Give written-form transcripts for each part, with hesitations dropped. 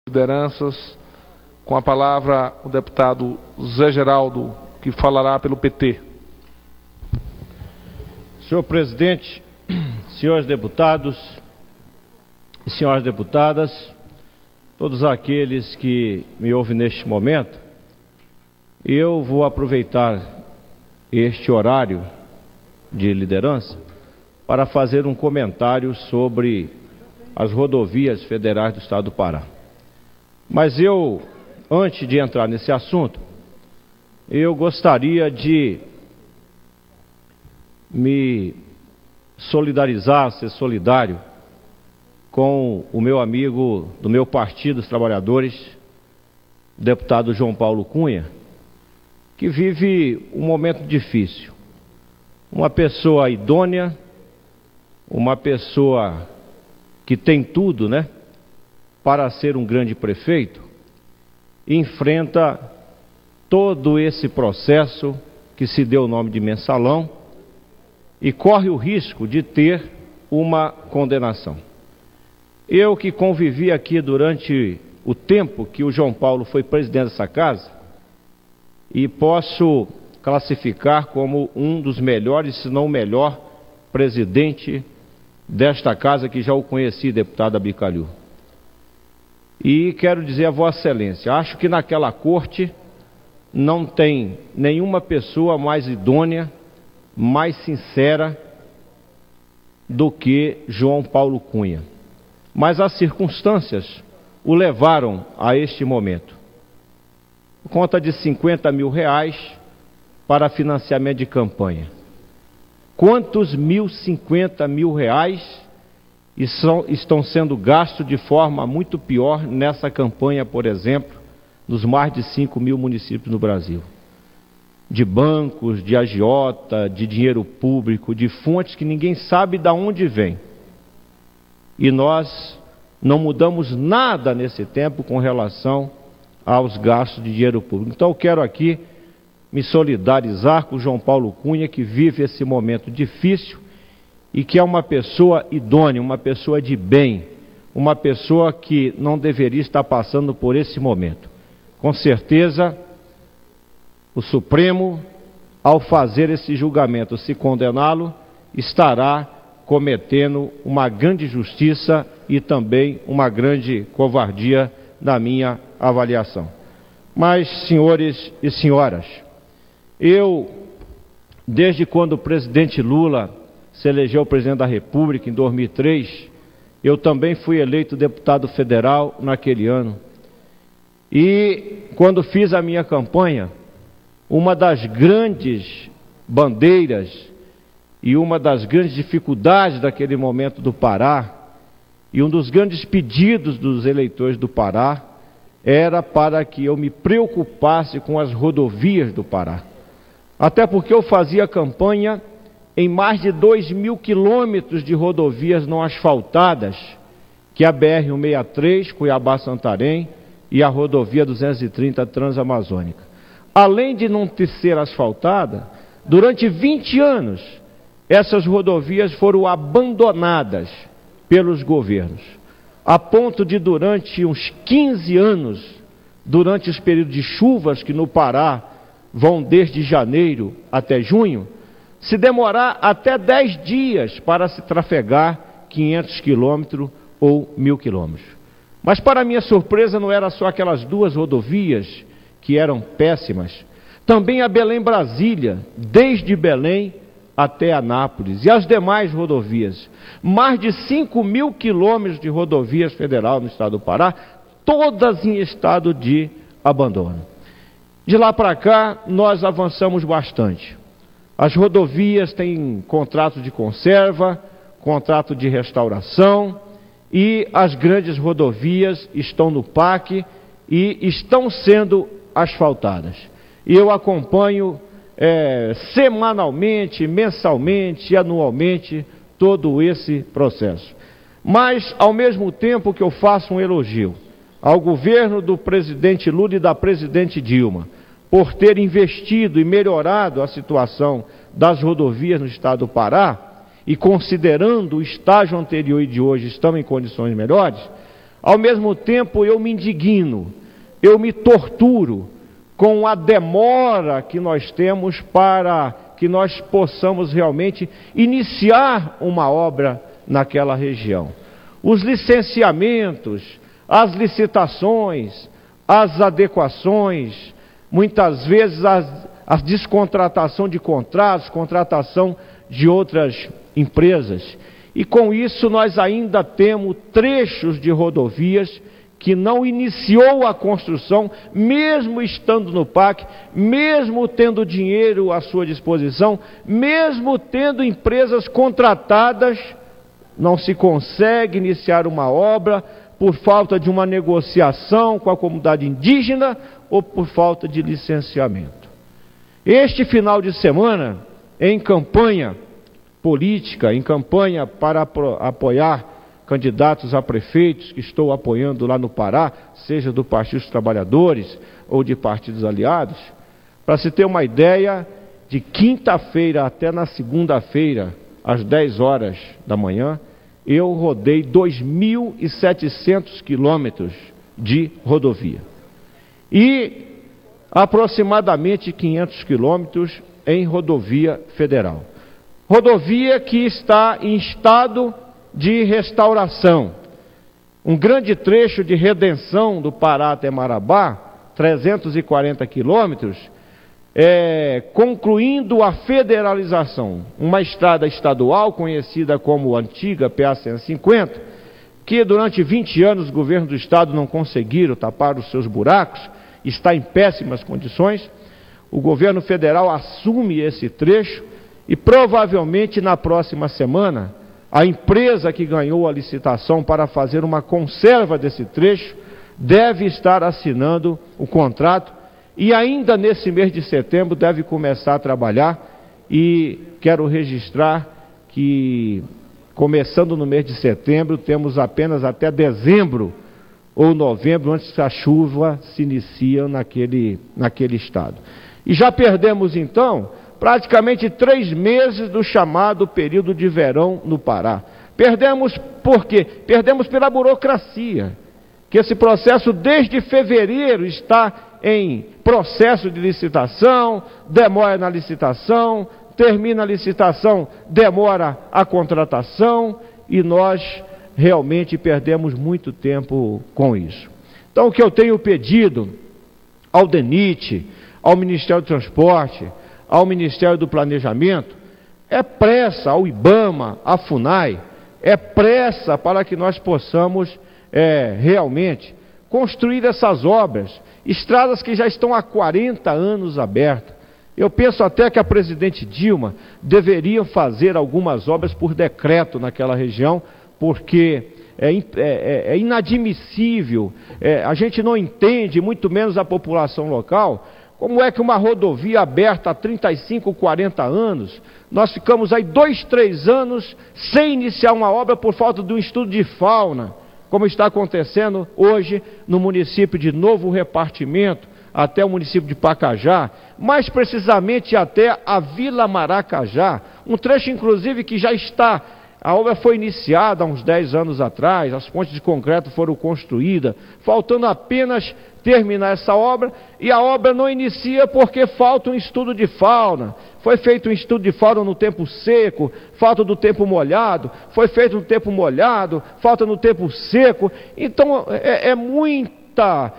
lideranças. Com a palavra, o deputado Zé Geraldo, que falará pelo PT. Senhor presidente, senhores deputados e senhoras deputadas, todos aqueles que me ouvem neste momento, eu vou aproveitar este horário de liderança para fazer um comentário sobre as rodovias federais do estado do Pará. Mas antes de entrar nesse assunto, eu gostaria de me solidarizar, ser solidário com o meu amigo do meu partido, os trabalhadores, o deputado João Paulo Cunha, que vive um momento difícil. Uma pessoa idônea, uma pessoa que tem tudo, para ser um grande prefeito, enfrenta todo esse processo que se deu o nome de mensalão e corre o risco de ter uma condenação. Eu que convivi aqui durante o tempo que o João Paulo foi presidente dessa casa, e posso classificar como um dos melhores, se não o melhor, presidente desta casa que já o conheci, deputado Abicalil. E quero dizer a Vossa Excelência, acho que naquela corte não tem nenhuma pessoa mais idônea, mais sincera do que João Paulo Cunha. Mas as circunstâncias o levaram a este momento. Conta de R$50 mil para financiamento de campanha. Quantos R$50 mil estão sendo gastos de forma muito pior nessa campanha, por exemplo, nos mais de 5 mil municípios no Brasil? De bancos, de agiota, de dinheiro público, de fontes que ninguém sabe de onde vem. E nós não mudamos nada nesse tempo com relação aos gastos de dinheiro público. Então eu quero aqui me solidarizar com o João Paulo Cunha, que vive esse momento difícil e que é uma pessoa idônea, uma pessoa de bem, uma pessoa que não deveria estar passando por esse momento. Com certeza, o Supremo, ao fazer esse julgamento, se condená-lo, estará cometendo uma grande injustiça e também uma grande covardia na minha avaliação. Mas, senhores e senhoras, desde quando o presidente Lula se elegeu presidente da República em 2003, eu também fui eleito deputado federal naquele ano. E quando fiz a minha campanha, uma das grandes bandeiras e uma das grandes dificuldades daquele momento do Pará, e um dos grandes pedidos dos eleitores do Pará, era para que eu me preocupasse com as rodovias do Pará. Até porque eu fazia campanha em mais de 2.000 quilômetros de rodovias não asfaltadas, que é a BR-163, Cuiabá-Santarém, e a rodovia 230 Transamazônica. Além de não ser asfaltada, durante 20 anos, essas rodovias foram abandonadas pelos governos, a ponto de durante uns 15 anos, durante os períodos de chuvas que no Pará vão desde janeiro até junho, se demorar até 10 dias para se trafegar 500 quilômetros ou 1.000 quilômetros. Mas para minha surpresa não era só aquelas duas rodovias que eram péssimas, também a Belém-Brasília, desde Belém até Anápolis, e as demais rodovias, mais de 5.000 quilômetros de rodovias federal no estado do Pará, todas em estado de abandono. De lá para cá, nós avançamos bastante. As rodovias têm contrato de conserva, contrato de restauração, e as grandes rodovias estão no PAC e estão sendo asfaltadas. E eu acompanho semanalmente, mensalmente e anualmente todo esse processo. Mas, ao mesmo tempo que eu faço um elogio ao governo do presidente Lula e da presidente Dilma, por ter investido e melhorado a situação das rodovias no estado do Pará, e considerando o estágio anterior e de hoje estão em condições melhores, Ao mesmo tempo, eu me indigno, eu me torturo com a demora que nós temos para que nós possamos realmente iniciar uma obra naquela região. Os licenciamentos, as licitações, as adequações, muitas vezes a descontratação de contratos, contratação de outras empresas. E com isso nós ainda temos trechos de rodovias que não iniciou a construção, mesmo estando no PAC, mesmo tendo dinheiro à sua disposição, mesmo tendo empresas contratadas, não se consegue iniciar uma obra por falta de uma negociação com a comunidade indígena ou por falta de licenciamento. Este final de semana, em campanha política, em campanha para apoiar candidatos a prefeitos que estou apoiando lá no Pará, seja do Partido dos Trabalhadores ou de partidos aliados, para se ter uma ideia, de quinta-feira até na segunda-feira, às 10 horas da manhã, eu rodei 2.700 quilômetros de rodovia e aproximadamente 500 quilômetros em rodovia federal. Rodovia que está em estado de restauração. Um grande trecho de redenção do Pará até Marabá, 340 quilômetros, concluindo a federalização. Uma estrada estadual, conhecida como antiga PA 150, que durante 20 anos os governos do estado não conseguiram tapar os seus buracos, está em péssimas condições. O governo federal assume esse trecho e provavelmente na próxima semana a empresa que ganhou a licitação para fazer uma conserva desse trecho deve estar assinando o contrato e ainda nesse mês de setembro deve começar a trabalhar. E quero registrar que começando no mês de setembro temos apenas até dezembro ou novembro antes que a chuva se inicie naquele estado. E já perdemos então praticamente 3 meses do chamado período de verão no Pará. Perdemos por quê? Perdemos pela burocracia, que esse processo desde fevereiro está em processo de licitação, demora na licitação, termina a licitação, demora a contratação, e nós realmente perdemos muito tempo com isso. Então o que eu tenho pedido ao DENIT, ao Ministério do Transporte, ao Ministério do Planejamento, é pressa, ao IBAMA, à FUNAI, é pressa para que nós possamos realmente construir essas obras, estradas que já estão há 40 anos abertas. Eu penso até que a presidente Dilma deveria fazer algumas obras por decreto naquela região, porque é inadmissível, a gente não entende, muito menos a população local, como é que uma rodovia aberta há 35, 40 anos, nós ficamos aí 2, 3 anos sem iniciar uma obra por falta de um estudo de fauna, como está acontecendo hoje no município de Novo Repartimento, até o município de Pacajá, mais precisamente até a Vila Maracajá, um trecho inclusive que já está, a obra foi iniciada há uns 10 anos atrás, as pontes de concreto foram construídas, faltando apenas terminar essa obra, e a obra não inicia porque falta um estudo de fauna. Foi feito um estudo de fauna no tempo seco, falta do tempo molhado, foi feito no tempo molhado, falta no tempo seco. Então é muita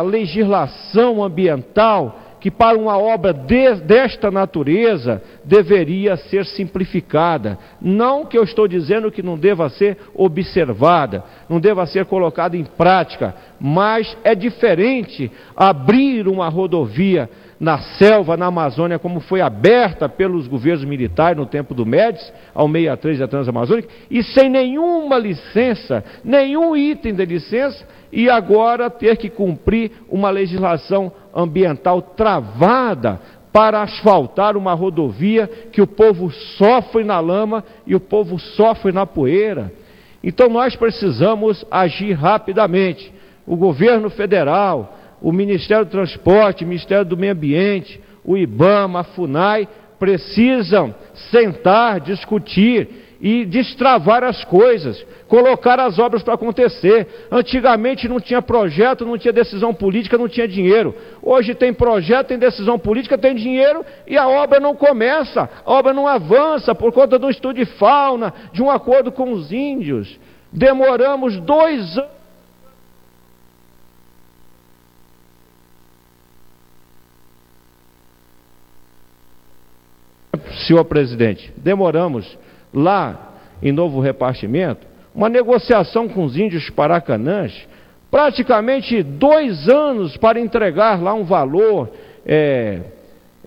legislação ambiental que para uma obra desta natureza deveria ser simplificada. Não que eu estou dizendo que não deva ser observada, não deva ser colocada em prática, mas é diferente abrir uma rodovia na selva, na Amazônia, como foi aberta pelos governos militares no tempo do Médici, ao 63 da Transamazônica, e sem nenhuma licença, nenhum item de licença, e agora ter que cumprir uma legislação ambiental travada para asfaltar uma rodovia que o povo sofre na lama e o povo sofre na poeira. Então nós precisamos agir rapidamente. O governo federal, o Ministério do Transporte, o Ministério do Meio Ambiente, o IBAMA, a FUNAI, precisam sentar, discutir e destravar as coisas, colocar as obras para acontecer. Antigamente não tinha projeto, não tinha decisão política, não tinha dinheiro. Hoje tem projeto, tem decisão política, tem dinheiro e a obra não começa, a obra não avança por conta de um estudo de fauna, de um acordo com os índios. Demoramos 2 anos. Senhor presidente, demoramos lá em Novo Repartimento uma negociação com os índios Paracanãs, praticamente 2 anos para entregar lá um valor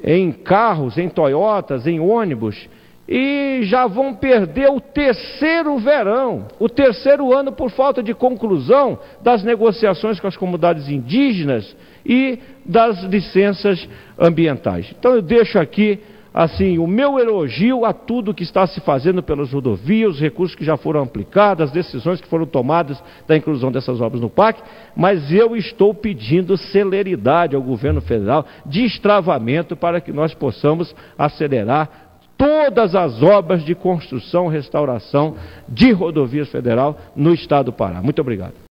em carros, em Toyotas, em ônibus, e já vão perder o 3º verão, o 3º ano por falta de conclusão das negociações com as comunidades indígenas e das licenças ambientais. Então eu deixo aqui assim, o meu elogio a tudo que está se fazendo pelas rodovias, os recursos que já foram aplicados, as decisões que foram tomadas da inclusão dessas obras no PAC, mas eu estou pedindo celeridade ao governo federal, destravamento, para que nós possamos acelerar todas as obras de construção e restauração de rodovias federal no estado do Pará. Muito obrigado.